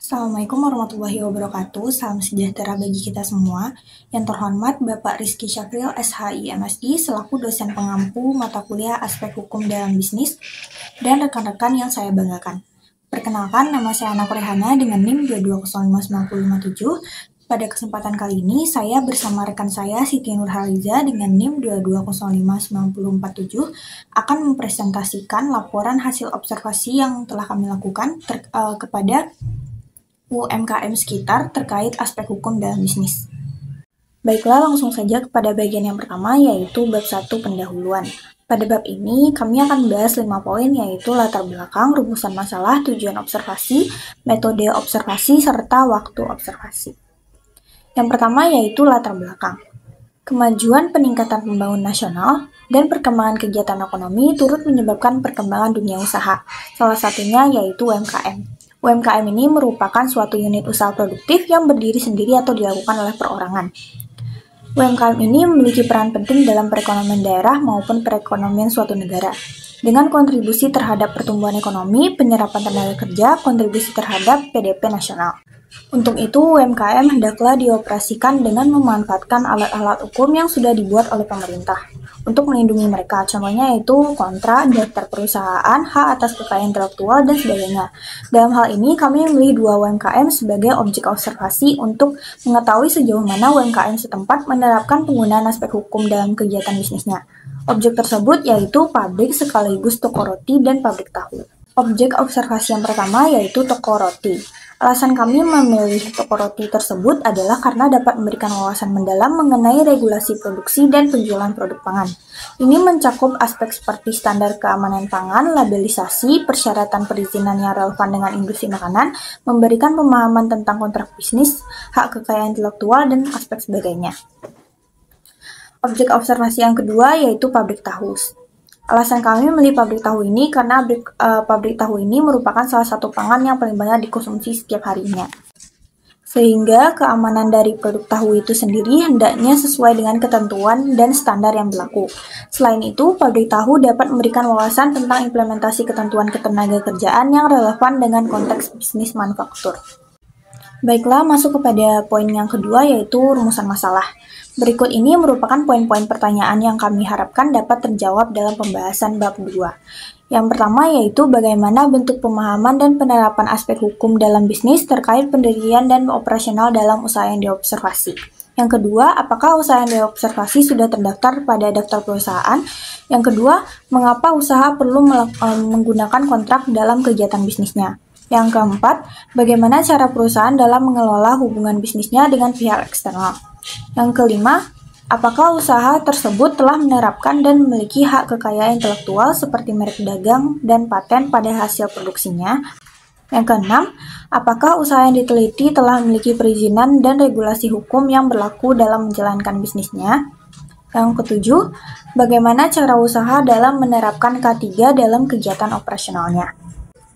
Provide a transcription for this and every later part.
Assalamualaikum warahmatullahi wabarakatuh. Salam sejahtera bagi kita semua. Yang terhormat Bapak Rizky Syakril, SHI MSI, selaku dosen pengampu mata kuliah aspek hukum dalam bisnis, dan rekan-rekan yang saya banggakan. Perkenalkan, nama saya Ana Rehana dengan NIM 2205957. Pada kesempatan kali ini, saya bersama rekan saya Siti Nurhaliza dengan NIM 2205947 akan mempresentasikan laporan hasil observasi yang telah kami lakukan kepada UMKM sekitar terkait aspek hukum dalam bisnis. Baiklah, langsung saja kepada bagian yang pertama, yaitu bab 1 pendahuluan. Pada bab ini, kami akan membahas 5 poin, yaitu latar belakang, rumusan masalah, tujuan observasi, metode observasi, serta waktu observasi. Yang pertama yaitu latar belakang. Kemajuan peningkatan pembangunan nasional dan perkembangan kegiatan ekonomi turut menyebabkan perkembangan dunia usaha. Salah satunya yaitu UMKM. UMKM ini merupakan suatu unit usaha produktif yang berdiri sendiri atau dilakukan oleh perorangan. UMKM ini memiliki peran penting dalam perekonomian daerah maupun perekonomian suatu negara, dengan kontribusi terhadap pertumbuhan ekonomi, penyerapan tenaga kerja, kontribusi terhadap PDB nasional. Untuk itu, UMKM hendaklah dioperasikan dengan memanfaatkan alat-alat hukum yang sudah dibuat oleh pemerintah untuk melindungi mereka. Contohnya yaitu kontrak, daftar perusahaan, hak atas kekayaan intelektual, dan sebagainya. Dalam hal ini, kami memilih 2 UMKM sebagai objek observasi untuk mengetahui sejauh mana UMKM setempat menerapkan penggunaan aspek hukum dalam kegiatan bisnisnya. Objek tersebut yaitu pabrik sekaligus toko roti dan pabrik tahu. Objek observasi yang pertama yaitu toko roti. Alasan kami memilih toko roti tersebut adalah karena dapat memberikan wawasan mendalam mengenai regulasi produksi dan penjualan produk pangan. Ini mencakup aspek seperti standar keamanan pangan, labelisasi, persyaratan perizinan yang relevan dengan industri makanan, memberikan pemahaman tentang kontrak bisnis, hak kekayaan intelektual, dan aspek sebagainya. Objek observasi yang kedua yaitu pabrik tahu. Alasan kami memilih pabrik tahu ini karena pabrik tahu ini merupakan salah satu pangan yang paling banyak dikonsumsi setiap harinya. Sehingga keamanan dari produk tahu itu sendiri hendaknya sesuai dengan ketentuan dan standar yang berlaku. Selain itu, pabrik tahu dapat memberikan wawasan tentang implementasi ketentuan ketenagakerjaan yang relevan dengan konteks bisnis manufaktur. Baiklah, masuk kepada poin yang kedua yaitu rumusan masalah. Berikut ini merupakan poin-poin pertanyaan yang kami harapkan dapat terjawab dalam pembahasan bab 2. Yang pertama yaitu bagaimana bentuk pemahaman dan penerapan aspek hukum dalam bisnis terkait pendirian dan operasional dalam usaha yang diobservasi. Yang kedua, apakah usaha yang diobservasi sudah terdaftar pada daftar perusahaan? Yang kedua, mengapa usaha perlu menggunakan kontrak dalam kegiatan bisnisnya? Yang keempat, bagaimana cara perusahaan dalam mengelola hubungan bisnisnya dengan pihak eksternal? Yang kelima, apakah usaha tersebut telah menerapkan dan memiliki hak kekayaan intelektual seperti merek dagang dan paten pada hasil produksinya? Yang keenam, apakah usaha yang diteliti telah memiliki perizinan dan regulasi hukum yang berlaku dalam menjalankan bisnisnya? Yang ketujuh, bagaimana cara usaha dalam menerapkan K3 dalam kegiatan operasionalnya?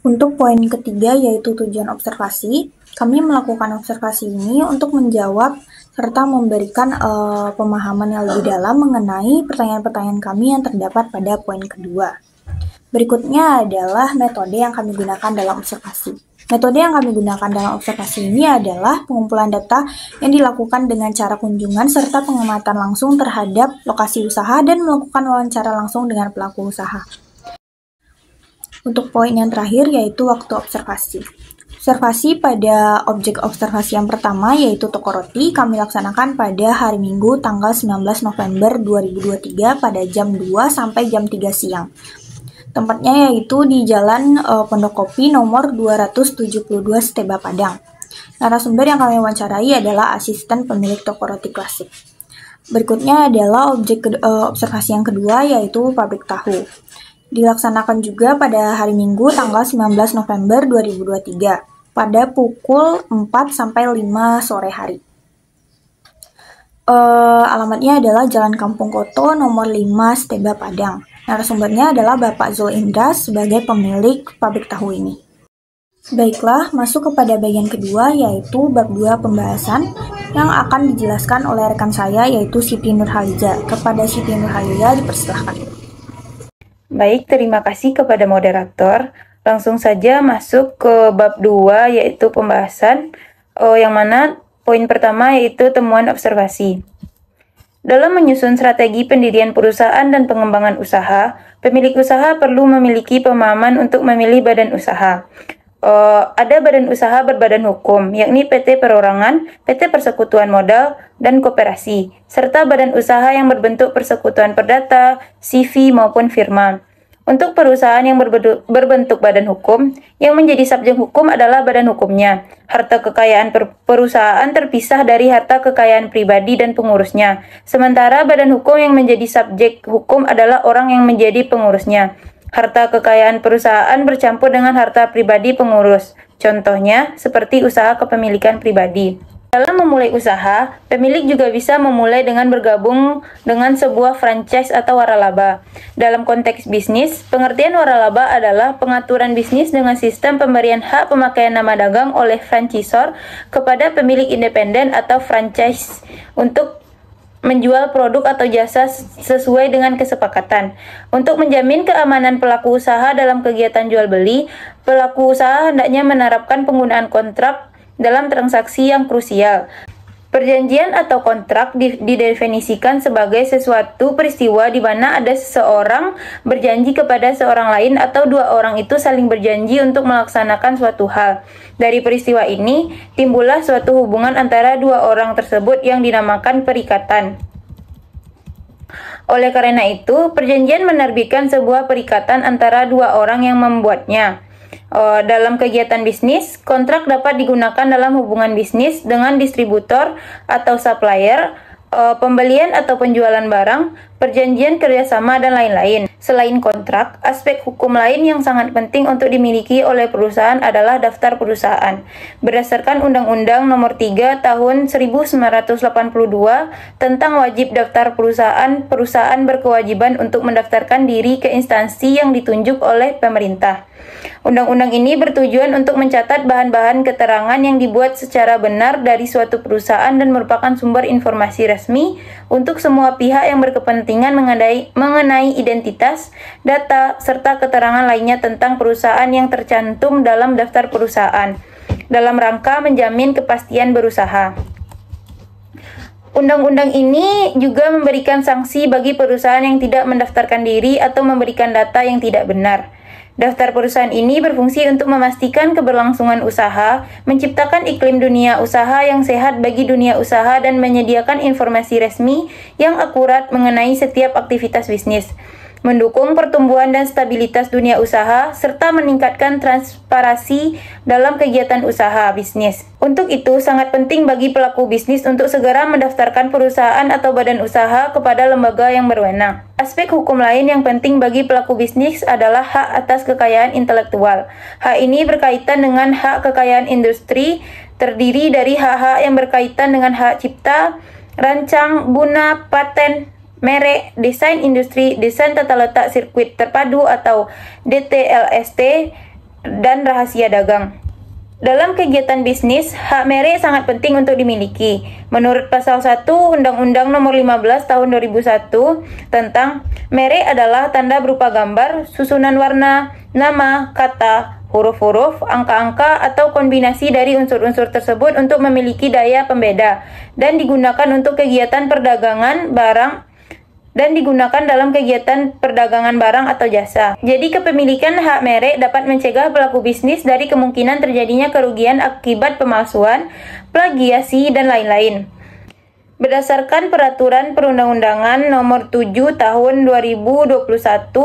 Untuk poin ketiga yaitu tujuan observasi, kami melakukan observasi ini untuk menjawab serta memberikan pemahaman yang lebih dalam mengenai pertanyaan-pertanyaan kami yang terdapat pada poin kedua. Berikutnya adalah metode yang kami gunakan dalam observasi. Metode yang kami gunakan dalam observasi ini adalah pengumpulan data yang dilakukan dengan cara kunjungan serta pengamatan langsung terhadap lokasi usaha dan melakukan wawancara langsung dengan pelaku usaha. Untuk poin yang terakhir yaitu waktu observasi. Observasi pada objek observasi yang pertama yaitu toko roti kami laksanakan pada hari Minggu tanggal 19 November 2023 pada jam 2 sampai jam 3 siang. Tempatnya yaitu di Jalan Pondok Kopi nomor 272 Steba Padang. Narasumber yang kami wawancarai adalah asisten pemilik toko roti klasik. Berikutnya adalah objek observasi yang kedua yaitu pabrik tahu. Dilaksanakan juga pada hari Minggu tanggal 19 November 2023 pada pukul 4 sampai 5 sore hari. Alamatnya adalah Jalan Kampung Koto nomor 5 Steba Padang. Narasumbernya adalah Bapak Zul Indra sebagai pemilik pabrik tahu ini. Baiklah, masuk kepada bagian kedua yaitu bab 2 pembahasan yang akan dijelaskan oleh rekan saya yaitu Siti Nurhaliza. Kepada Siti Nurhaliza dipersilahkan. Baik, terima kasih kepada moderator. Langsung saja masuk ke bab 2 yaitu pembahasan yang mana poin pertama yaitu temuan observasi. Dalam menyusun strategi pendirian perusahaan dan pengembangan usaha, pemilik usaha perlu memiliki pemahaman untuk memilih badan usaha. Ada badan usaha berbadan hukum, yakni PT Perorangan, PT Persekutuan Modal, dan Koperasi, serta badan usaha yang berbentuk persekutuan perdata, CV maupun firma. Untuk perusahaan yang berbentuk badan hukum, yang menjadi subjek hukum adalah badan hukumnya. Harta kekayaan perusahaan terpisah dari harta kekayaan pribadi dan pengurusnya. Sementara badan hukum yang menjadi subjek hukum adalah orang yang menjadi pengurusnya. Harta kekayaan perusahaan bercampur dengan harta pribadi pengurus. Contohnya, seperti usaha kepemilikan pribadi. Dalam memulai usaha, pemilik juga bisa memulai dengan bergabung dengan sebuah franchise atau waralaba. Dalam konteks bisnis, pengertian waralaba adalah pengaturan bisnis dengan sistem pemberian hak pemakaian nama dagang oleh franchisor kepada pemilik independen atau franchise untuk menjual produk atau jasa sesuai dengan kesepakatan. Untuk menjamin keamanan pelaku usaha dalam kegiatan jual beli, pelaku usaha hendaknya menerapkan penggunaan kontrak dalam transaksi yang krusial. Perjanjian atau kontrak didefinisikan sebagai sesuatu peristiwa di mana ada seseorang berjanji kepada seorang lain atau dua orang itu saling berjanji untuk melaksanakan suatu hal. Dari peristiwa ini, timbullah suatu hubungan antara dua orang tersebut yang dinamakan perikatan. Oleh karena itu, perjanjian menerbitkan sebuah perikatan antara dua orang yang membuatnya. Dalam kegiatan bisnis, kontrak dapat digunakan dalam hubungan bisnis dengan distributor atau supplier, pembelian atau penjualan barang, perjanjian kerjasama, dan lain-lain. Selain kontrak, aspek hukum lain yang sangat penting untuk dimiliki oleh perusahaan adalah daftar perusahaan. Berdasarkan Undang-Undang Nomor 3 Tahun 1982 tentang wajib daftar perusahaan, perusahaan berkewajiban untuk mendaftarkan diri ke instansi yang ditunjuk oleh pemerintah. Undang-undang ini bertujuan untuk mencatat bahan-bahan keterangan yang dibuat secara benar dari suatu perusahaan dan merupakan sumber informasi resmi untuk semua pihak yang berkepentingan mengenai identitas, data, serta keterangan lainnya tentang perusahaan yang tercantum dalam daftar perusahaan, dalam rangka menjamin kepastian berusaha. Undang-undang ini juga memberikan sanksi bagi perusahaan yang tidak mendaftarkan diri atau memberikan data yang tidak benar. Daftar perusahaan ini berfungsi untuk memastikan keberlangsungan usaha, menciptakan iklim dunia usaha yang sehat bagi dunia usaha, dan menyediakan informasi resmi yang akurat mengenai setiap aktivitas bisnis, mendukung pertumbuhan dan stabilitas dunia usaha, serta meningkatkan transparansi dalam kegiatan usaha bisnis. Untuk itu, sangat penting bagi pelaku bisnis untuk segera mendaftarkan perusahaan atau badan usaha kepada lembaga yang berwenang. Aspek hukum lain yang penting bagi pelaku bisnis adalah hak atas kekayaan intelektual. Hak ini berkaitan dengan hak kekayaan industri, terdiri dari hak-hak yang berkaitan dengan hak cipta, rancang, guna, paten, merek, desain industri, desain tata letak sirkuit terpadu atau DTLST, dan rahasia dagang. Dalam kegiatan bisnis, hak merek sangat penting untuk dimiliki. Menurut pasal 1 Undang-Undang Nomor 15 Tahun 2001 tentang merek adalah tanda berupa gambar, susunan warna, nama, kata, huruf-huruf, angka-angka, atau kombinasi dari unsur-unsur tersebut untuk memiliki daya pembeda dan digunakan untuk kegiatan perdagangan barang dan digunakan dalam kegiatan perdagangan barang atau jasa. Jadi kepemilikan hak merek dapat mencegah pelaku bisnis dari kemungkinan terjadinya kerugian akibat pemalsuan, plagiasi, dan lain-lain. Berdasarkan Peraturan Perundang-undangan Nomor 7 Tahun 2021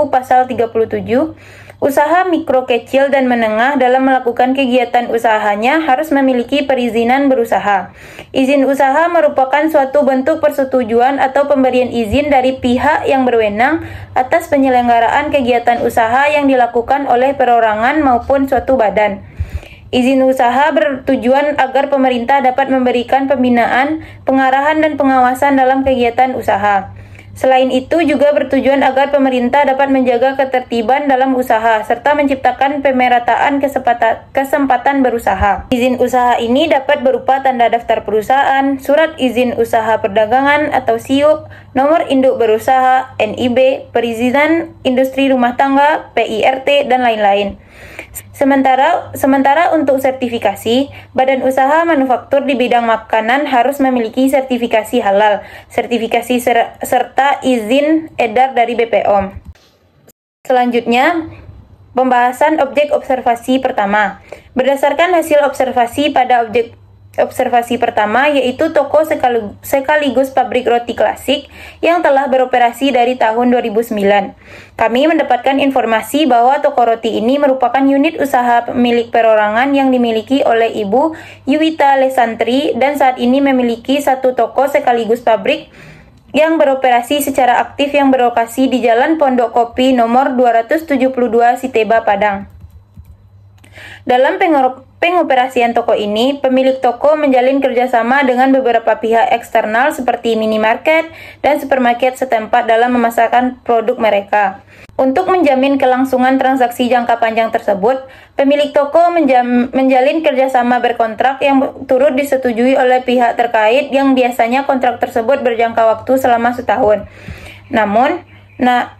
Pasal 37, usaha mikro, kecil, dan menengah dalam melakukan kegiatan usahanya harus memiliki perizinan berusaha. Izin usaha merupakan suatu bentuk persetujuan atau pemberian izin dari pihak yang berwenang atas penyelenggaraan kegiatan usaha yang dilakukan oleh perorangan maupun suatu badan. Izin usaha bertujuan agar pemerintah dapat memberikan pembinaan, pengarahan, dan pengawasan dalam kegiatan usaha. Selain itu juga bertujuan agar pemerintah dapat menjaga ketertiban dalam usaha serta menciptakan pemerataan kesempatan berusaha. Izin usaha ini dapat berupa tanda daftar perusahaan, surat izin usaha perdagangan atau SIUP, nomor induk berusaha, NIB, perizinan industri rumah tangga, PIRT, dan lain-lain. Sementara untuk sertifikasi, badan usaha manufaktur di bidang makanan harus memiliki sertifikasi halal, sertifikasi serta izin edar dari BPOM. Selanjutnya, pembahasan objek observasi pertama. Berdasarkan hasil observasi pada objek observasi pertama, yaitu toko sekaligus pabrik roti klasik yang telah beroperasi dari tahun 2009. Kami mendapatkan informasi bahwa toko roti ini merupakan unit usaha milik perorangan yang dimiliki oleh Ibu Yuwita Lesantri dan saat ini memiliki satu toko sekaligus pabrik yang beroperasi secara aktif yang berlokasi di Jalan Pondok Kopi nomor 272 Siteba, Padang. Dalam pengoperasian toko ini, pemilik toko menjalin kerjasama dengan beberapa pihak eksternal seperti minimarket dan supermarket setempat dalam memasarkan produk mereka. Untuk menjamin kelangsungan transaksi jangka panjang tersebut, pemilik toko menjalin kerjasama berkontrak yang turut disetujui oleh pihak terkait yang biasanya kontrak tersebut berjangka waktu selama setahun. Namun,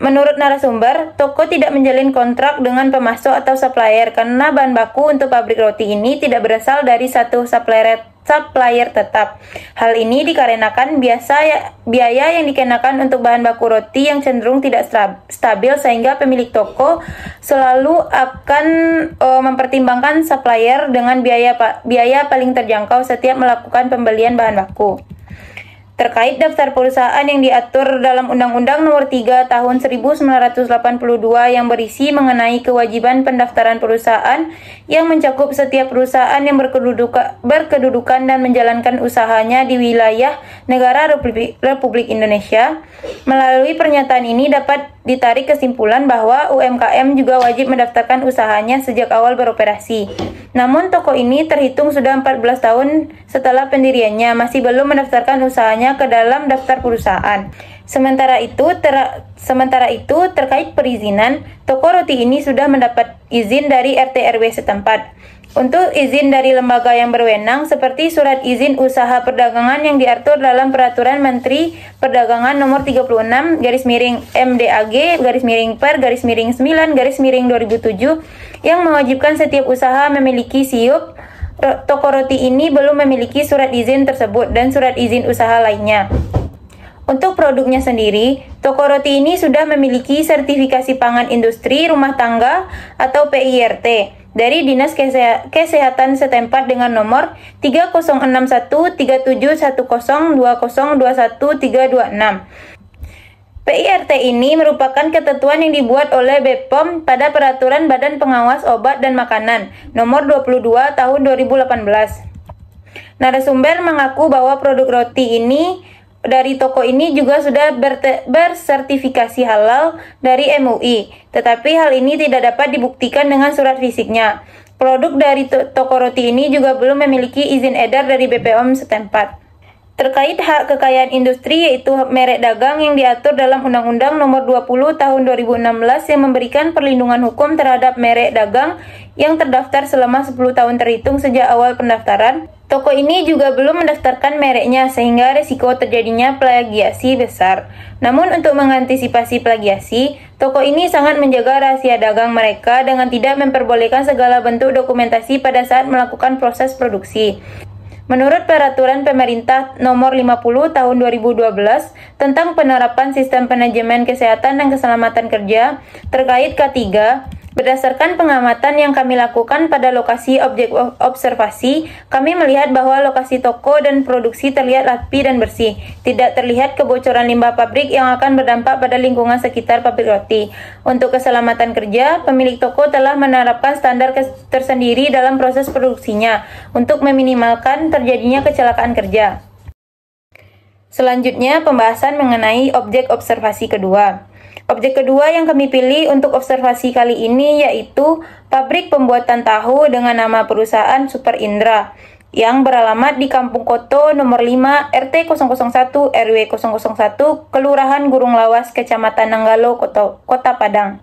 menurut narasumber, toko tidak menjalin kontrak dengan pemasok atau supplier karena bahan baku untuk pabrik roti ini tidak berasal dari satu supplier tetap. Hal ini dikarenakan biaya yang dikenakan untuk bahan baku roti yang cenderung tidak stabil sehingga pemilik toko selalu akan mempertimbangkan supplier dengan biaya paling terjangkau setiap melakukan pembelian bahan baku. Terkait daftar perusahaan yang diatur dalam Undang-Undang Nomor 3 Tahun 1982 yang berisi mengenai kewajiban pendaftaran perusahaan yang mencakup setiap perusahaan yang berkedudukan dan menjalankan usahanya di wilayah negara Republik Indonesia. Melalui pernyataan ini dapat ditarik kesimpulan bahwa UMKM juga wajib mendaftarkan usahanya sejak awal beroperasi. Namun toko ini terhitung sudah 14 tahun setelah pendiriannya masih belum mendaftarkan usahanya ke dalam daftar perusahaan. Sementara itu terkait perizinan, toko roti ini sudah mendapat izin dari RT RW setempat. Untuk izin dari lembaga yang berwenang seperti surat izin usaha perdagangan yang diatur dalam Peraturan Menteri Perdagangan Nomor 36 /MDAG/Per/9/2007 yang mewajibkan setiap usaha memiliki SIUP. Toko roti ini belum memiliki surat izin tersebut dan surat izin usaha lainnya. Untuk produknya sendiri, toko roti ini sudah memiliki sertifikasi pangan industri rumah tangga atau PIRT dari Dinas Kesehatan setempat dengan nomor 30613710202136. PIRT ini merupakan ketentuan yang dibuat oleh BPOM pada Peraturan Badan Pengawas Obat dan Makanan nomor 22 tahun 2018. Narasumber mengaku bahwa produk roti ini dari toko ini juga sudah bersertifikasi halal dari MUI, tetapi hal ini tidak dapat dibuktikan dengan surat fisiknya. Produk dari toko roti ini juga belum memiliki izin edar dari BPOM setempat. Terkait hak kekayaan industri yaitu merek dagang yang diatur dalam Undang-Undang Nomor 20 Tahun 2016 yang memberikan perlindungan hukum terhadap merek dagang yang terdaftar selama 10 tahun terhitung sejak awal pendaftaran. Toko ini juga belum mendaftarkan mereknya sehingga risiko terjadinya plagiasi besar. Namun untuk mengantisipasi plagiasi, toko ini sangat menjaga rahasia dagang mereka dengan tidak memperbolehkan segala bentuk dokumentasi pada saat melakukan proses produksi. Menurut Peraturan Pemerintah Nomor 50 Tahun 2012 tentang penerapan sistem manajemen kesehatan dan keselamatan kerja terkait K3, berdasarkan pengamatan yang kami lakukan pada lokasi objek observasi, kami melihat bahwa lokasi toko dan produksi terlihat rapi dan bersih. Tidak terlihat kebocoran limbah pabrik yang akan berdampak pada lingkungan sekitar pabrik roti. Untuk keselamatan kerja, pemilik toko telah menerapkan standar tersendiri dalam proses produksinya untuk meminimalkan terjadinya kecelakaan kerja. Selanjutnya, pembahasan mengenai objek observasi kedua. Objek kedua yang kami pilih untuk observasi kali ini yaitu pabrik pembuatan tahu dengan nama perusahaan Super Indra yang beralamat di Kampung Koto nomor 5 RT 001 RW 001 Kelurahan Gurung Lawas Kecamatan Nanggalo Kota Padang.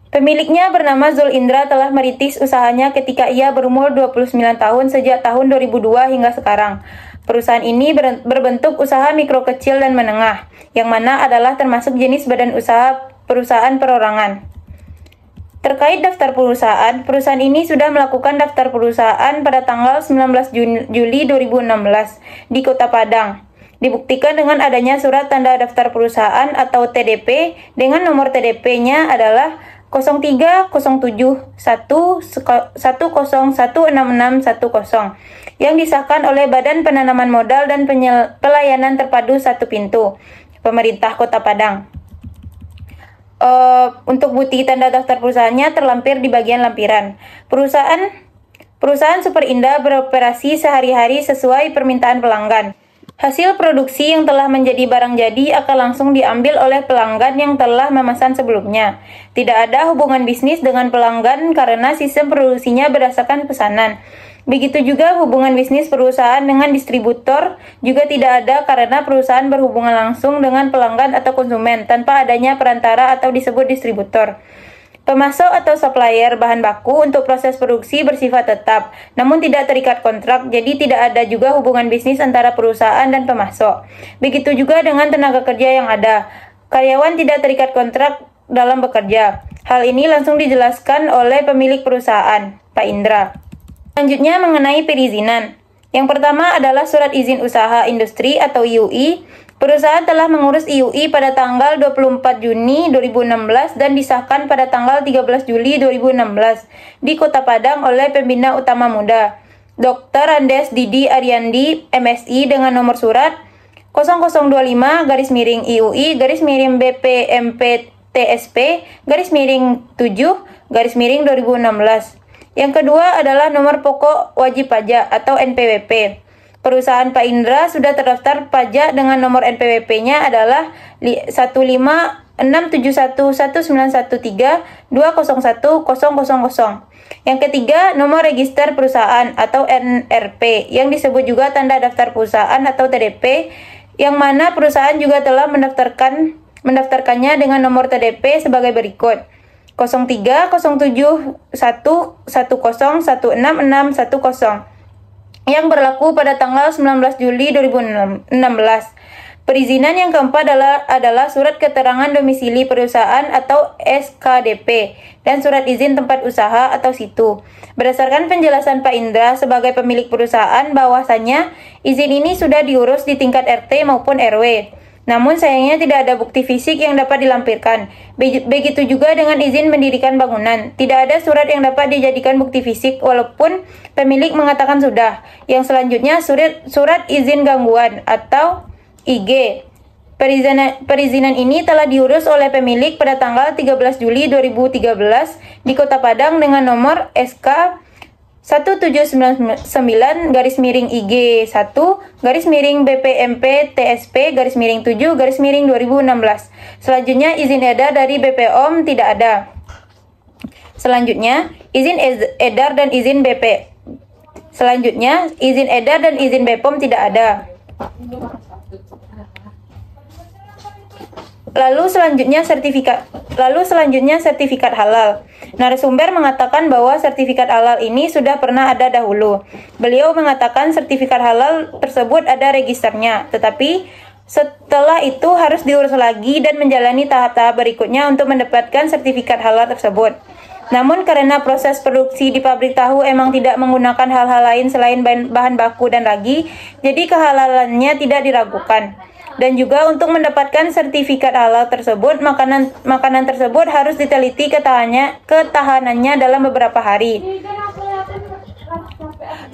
Pemiliknya bernama Zul Indra telah merintis usahanya ketika ia berumur 29 tahun sejak tahun 2002 hingga sekarang. Perusahaan ini berbentuk usaha mikro kecil dan menengah, yang mana adalah termasuk jenis badan usaha perusahaan perorangan. Terkait daftar perusahaan, perusahaan ini sudah melakukan daftar perusahaan pada tanggal 19 Juli 2016 di Kota Padang. Dibuktikan dengan adanya surat tanda daftar perusahaan atau TDP dengan nomor TDP-nya adalah 030711016610 yang disahkan oleh Badan Penanaman Modal dan Pelayanan Terpadu Satu Pintu, Pemerintah Kota Padang. Untuk bukti tanda daftar perusahaannya terlampir di bagian lampiran. Perusahaan Super Indah beroperasi sehari-hari sesuai permintaan pelanggan. Hasil produksi yang telah menjadi barang jadi akan langsung diambil oleh pelanggan yang telah memesan sebelumnya. Tidak ada hubungan bisnis dengan pelanggan karena sistem produksinya berdasarkan pesanan. Begitu juga hubungan bisnis perusahaan dengan distributor juga tidak ada karena perusahaan berhubungan langsung dengan pelanggan atau konsumen tanpa adanya perantara atau disebut distributor. Pemasok atau supplier bahan baku untuk proses produksi bersifat tetap, namun tidak terikat kontrak, jadi tidak ada juga hubungan bisnis antara perusahaan dan pemasok. Begitu juga dengan tenaga kerja yang ada. Karyawan tidak terikat kontrak dalam bekerja. Hal ini langsung dijelaskan oleh pemilik perusahaan, Pak Indra. Selanjutnya mengenai perizinan. Yang pertama adalah Surat Izin Usaha Industri atau IUI. Perusahaan telah mengurus IUI pada tanggal 24 Juni 2016 dan disahkan pada tanggal 13 Juli 2016 di Kota Padang oleh Pembina Utama Muda, Dr. Andes Didi Ariandi, MSI dengan nomor surat 0025-BPMP-TSP-7-2016. Yang kedua adalah nomor pokok wajib pajak atau NPWP. Perusahaan Pak Indra sudah terdaftar pajak dengan nomor NPWP-nya adalah 156711913201000. Yang ketiga, nomor register perusahaan atau NRP yang disebut juga tanda daftar perusahaan atau TDP, yang mana perusahaan juga telah mendaftarkannya dengan nomor TDP sebagai berikut: 030711016610 yang berlaku pada tanggal 19 Juli 2016. Perizinan yang keempat adalah Surat Keterangan Domisili Perusahaan atau SKDP dan Surat Izin Tempat Usaha atau SITU. Berdasarkan penjelasan Pak Indra sebagai pemilik perusahaan bahwasannya izin ini sudah diurus di tingkat RT maupun RW. Namun sayangnya tidak ada bukti fisik yang dapat dilampirkan. Begitu juga dengan izin mendirikan bangunan. Tidak ada surat yang dapat dijadikan bukti fisik walaupun pemilik mengatakan sudah. Yang selanjutnya surat izin gangguan atau IG. Perizinan ini telah diurus oleh pemilik pada tanggal 13 Juli 2013 di Kota Padang dengan nomor SK 1799-IG1-BPMP-TSP-7-2016. Selanjutnya izin edar dari BPOM tidak ada. Selanjutnya izin edar dan izin BP. Selanjutnya izin edar dan izin BPOM tidak ada. Lalu selanjutnya sertifikat halal. Narasumber mengatakan bahwa sertifikat halal ini sudah pernah ada dahulu. Beliau mengatakan sertifikat halal tersebut ada registernya, tetapi setelah itu harus diurus lagi dan menjalani tahap-tahap berikutnya untuk mendapatkan sertifikat halal tersebut. Namun karena proses produksi di pabrik tahu emang tidak menggunakan hal-hal lain selain bahan baku dan ragi, jadi kehalalannya tidak diragukan. Dan juga untuk mendapatkan sertifikat halal tersebut, makanan tersebut harus diteliti ketahanannya dalam beberapa hari.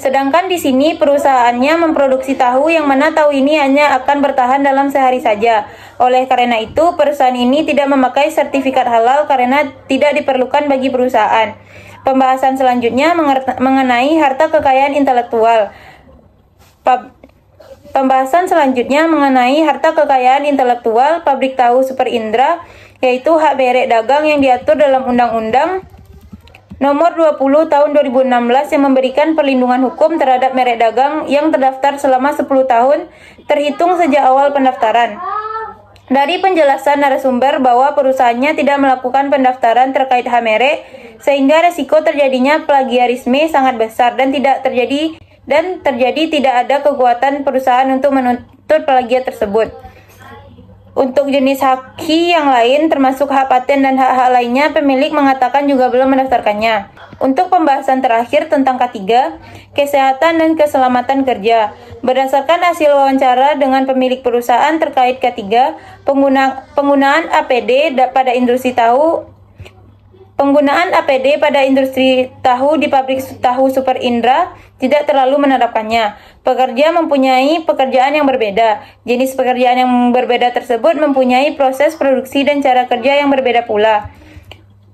Sedangkan di sini perusahaannya memproduksi tahu yang mana tahu ini hanya akan bertahan dalam sehari saja. Oleh karena itu, perusahaan ini tidak memakai sertifikat halal karena tidak diperlukan bagi perusahaan. Pembahasan selanjutnya mengenai harta kekayaan intelektual. Pembahasan selanjutnya mengenai harta kekayaan intelektual pabrik tahu Super Indra, yaitu hak merek dagang yang diatur dalam Undang-Undang Nomor 20 Tahun 2016 yang memberikan perlindungan hukum terhadap merek dagang yang terdaftar selama 10 tahun terhitung sejak awal pendaftaran. Dari penjelasan narasumber bahwa perusahaannya tidak melakukan pendaftaran terkait hak merek, sehingga resiko terjadinya plagiarisme sangat besar dan terjadi tidak ada kekuatan perusahaan untuk menuntut plagiat tersebut. Untuk jenis haki yang lain, termasuk hak paten dan hak-hak lainnya, pemilik mengatakan juga belum mendaftarkannya. Untuk pembahasan terakhir tentang K3, kesehatan dan keselamatan kerja. Berdasarkan hasil wawancara dengan pemilik perusahaan terkait K3, penggunaan APD pada industri tahu di pabrik tahu Super Indra tidak terlalu menerapkannya. Pekerja mempunyai pekerjaan yang berbeda. Jenis pekerjaan yang berbeda tersebut mempunyai proses produksi dan cara kerja yang berbeda pula.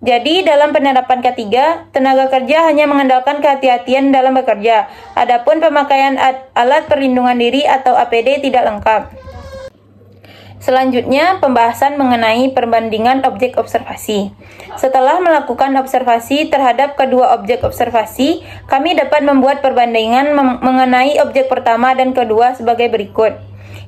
Jadi, dalam penerapan K3, tenaga kerja hanya mengandalkan kehati-hatian dalam bekerja. Adapun pemakaian alat perlindungan diri atau APD tidak lengkap. Selanjutnya, pembahasan mengenai perbandingan objek observasi. Setelah melakukan observasi terhadap kedua objek observasi, kami dapat membuat perbandingan mengenai objek pertama dan kedua sebagai berikut.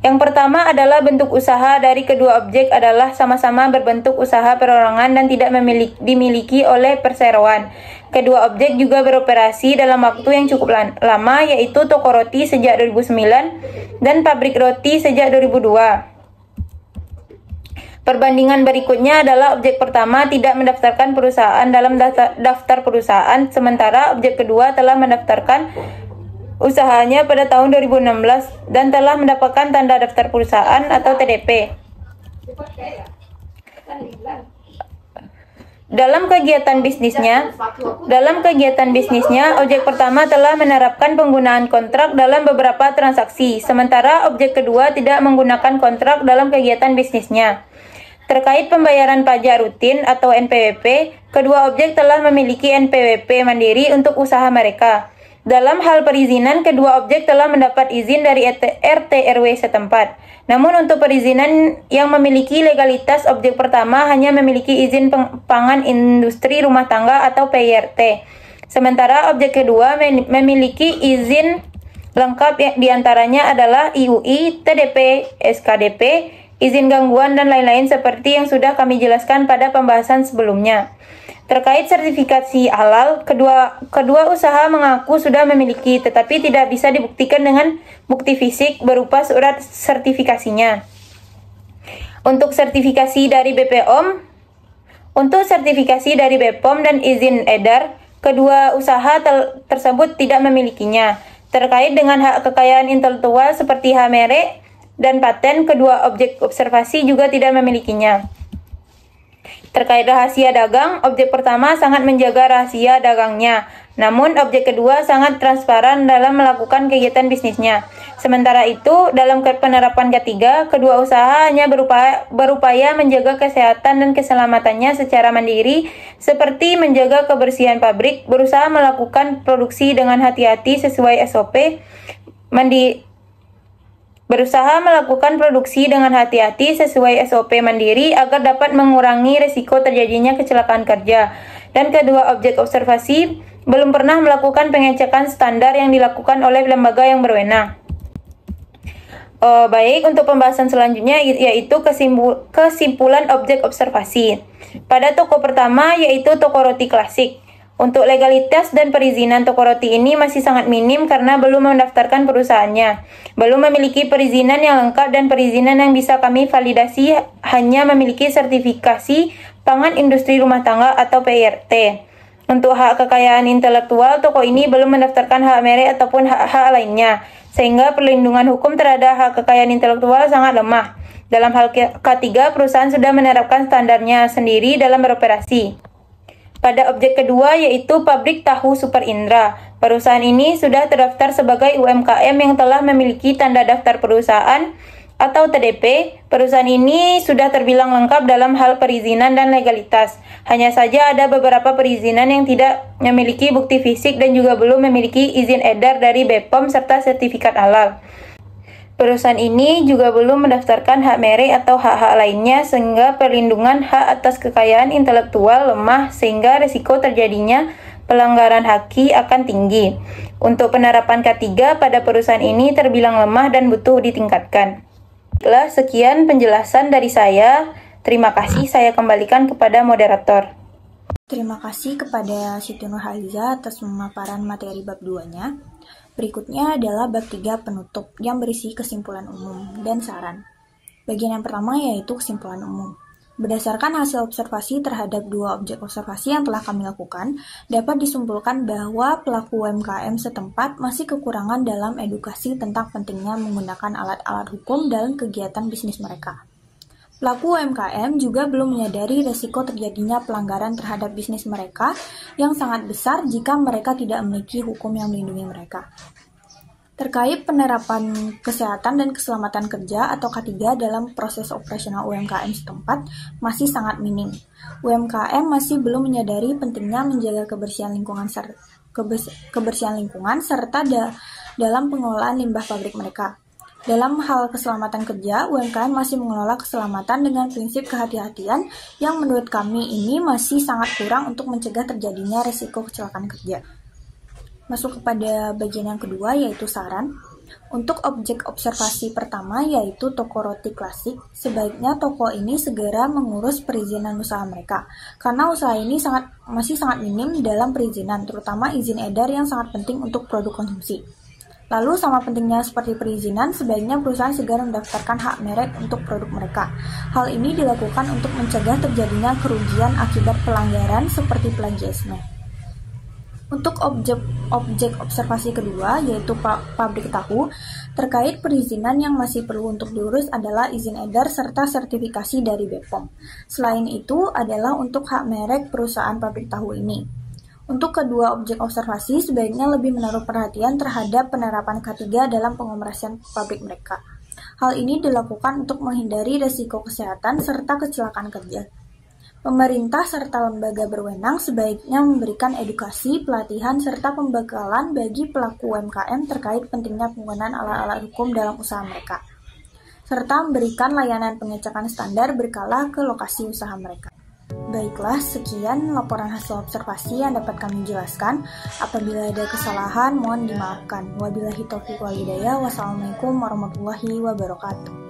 Yang pertama adalah bentuk usaha dari kedua objek adalah sama-sama berbentuk usaha perorangan dan tidak dimiliki oleh perseroan. Kedua objek juga beroperasi dalam waktu yang cukup lama, yaitu toko roti sejak 2009 dan pabrik roti sejak 2002. Perbandingan berikutnya adalah objek pertama tidak mendaftarkan perusahaan dalam daftar perusahaan, sementara objek kedua telah mendaftarkan usahanya pada tahun 2016 dan telah mendapatkan tanda daftar perusahaan atau TDP. Dalam kegiatan bisnisnya, objek pertama telah menerapkan penggunaan kontrak dalam beberapa transaksi, sementara objek kedua tidak menggunakan kontrak dalam kegiatan bisnisnya. Terkait pembayaran pajak rutin atau NPWP, kedua objek telah memiliki NPWP mandiri untuk usaha mereka. Dalam hal perizinan, kedua objek telah mendapat izin dari RT RW setempat. Namun untuk perizinan yang memiliki legalitas, objek pertama hanya memiliki izin pangan industri rumah tangga atau PIRT. Sementara objek kedua memiliki izin lengkap, diantaranya adalah IUI, TDP, SKDP, izin gangguan, dan lain-lain seperti yang sudah kami jelaskan pada pembahasan sebelumnya. Terkait sertifikasi halal, kedua usaha mengaku sudah memiliki, tetapi tidak bisa dibuktikan dengan bukti fisik berupa surat sertifikasinya. Untuk sertifikasi dari BPOM dan izin edar, kedua usaha tersebut tidak memilikinya. Terkait dengan hak kekayaan intelektual seperti hak merek dan paten, kedua objek observasi juga tidak memilikinya. Terkait rahasia dagang, objek pertama sangat menjaga rahasia dagangnya, namun objek kedua sangat transparan dalam melakukan kegiatan bisnisnya. Sementara itu, dalam penerapan K3, kedua usaha hanya berupaya menjaga kesehatan dan keselamatannya secara mandiri, seperti menjaga kebersihan pabrik, berusaha melakukan produksi dengan hati-hati sesuai SOP, mandiri agar dapat mengurangi risiko terjadinya kecelakaan kerja. Dan kedua objek observasi belum pernah melakukan pengecekan standar yang dilakukan oleh lembaga yang berwenang. Baik, untuk pembahasan selanjutnya yaitu kesimpulan objek observasi. Pada toko pertama yaitu toko roti klasik. Untuk legalitas dan perizinan toko roti ini masih sangat minim karena belum mendaftarkan perusahaannya. Belum memiliki perizinan yang lengkap dan perizinan yang bisa kami validasi hanya memiliki sertifikasi pangan industri rumah tangga atau PIRT. Untuk hak kekayaan intelektual, toko ini belum mendaftarkan hak merek ataupun hak-hak lainnya, sehingga perlindungan hukum terhadap hak kekayaan intelektual sangat lemah. Dalam hal K3, perusahaan sudah menerapkan standarnya sendiri dalam beroperasi. Pada objek kedua yaitu pabrik tahu Super Indra. Perusahaan ini sudah terdaftar sebagai UMKM yang telah memiliki tanda daftar perusahaan atau TDP. Perusahaan ini sudah terbilang lengkap dalam hal perizinan dan legalitas. Hanya saja ada beberapa perizinan yang tidak memiliki bukti fisik dan juga belum memiliki izin edar dari BPOM serta sertifikat halal. Perusahaan ini juga belum mendaftarkan hak merek atau hak-hak lainnya sehingga perlindungan hak atas kekayaan intelektual lemah sehingga risiko terjadinya pelanggaran haki akan tinggi. Untuk penerapan K3 pada perusahaan ini terbilang lemah dan butuh ditingkatkan. Sekian penjelasan dari saya. Terima kasih, saya kembalikan kepada moderator. Terima kasih kepada Siti Nurhaliza atas pemaparan materi bab 2-nya. Berikutnya adalah bab 3 penutup yang berisi kesimpulan umum dan saran. Bagian yang pertama yaitu kesimpulan umum. Berdasarkan hasil observasi terhadap 2 objek observasi yang telah kami lakukan, dapat disimpulkan bahwa pelaku UMKM setempat masih kekurangan dalam edukasi tentang pentingnya menggunakan alat-alat hukum dalam kegiatan bisnis mereka. Pelaku UMKM juga belum menyadari resiko terjadinya pelanggaran terhadap bisnis mereka yang sangat besar jika mereka tidak memiliki hukum yang melindungi mereka. Terkait penerapan kesehatan dan keselamatan kerja atau K3 dalam proses operasional UMKM setempat masih sangat minim. UMKM masih belum menyadari pentingnya menjaga kebersihan lingkungan serta dalam pengelolaan limbah pabrik mereka. Dalam hal keselamatan kerja, UMKM masih mengelola keselamatan dengan prinsip kehati-hatian yang menurut kami ini masih sangat kurang untuk mencegah terjadinya risiko kecelakaan kerja. Masuk kepada bagian yang kedua yaitu saran. Untuk objek observasi pertama yaitu toko roti klasik, sebaiknya toko ini segera mengurus perizinan usaha mereka karena usaha ini masih sangat minim dalam perizinan, terutama izin edar yang sangat penting untuk produk konsumsi. Lalu sama pentingnya seperti perizinan, sebaiknya perusahaan segera mendaftarkan hak merek untuk produk mereka. Hal ini dilakukan untuk mencegah terjadinya kerugian akibat pelanggaran seperti plagiarisme. Untuk objek observasi kedua, yaitu pabrik tahu, terkait perizinan yang masih perlu untuk diurus adalah izin edar serta sertifikasi dari BPOM. Selain itu adalah untuk hak merek perusahaan pabrik tahu ini. Untuk kedua objek observasi, sebaiknya lebih menaruh perhatian terhadap penerapan K3 dalam pengoperasian pabrik mereka. Hal ini dilakukan untuk menghindari risiko kesehatan serta kecelakaan kerja. Pemerintah serta lembaga berwenang sebaiknya memberikan edukasi, pelatihan, serta pembekalan bagi pelaku UMKM terkait pentingnya penggunaan alat-alat hukum dalam usaha mereka, serta memberikan layanan pengecekan standar berkala ke lokasi usaha mereka. Baiklah, sekian laporan hasil observasi yang dapat kami jelaskan. Apabila ada kesalahan, mohon dimaafkan. Wabillahi taufiq wal hidayah. Wassalamualaikum warahmatullahi wabarakatuh.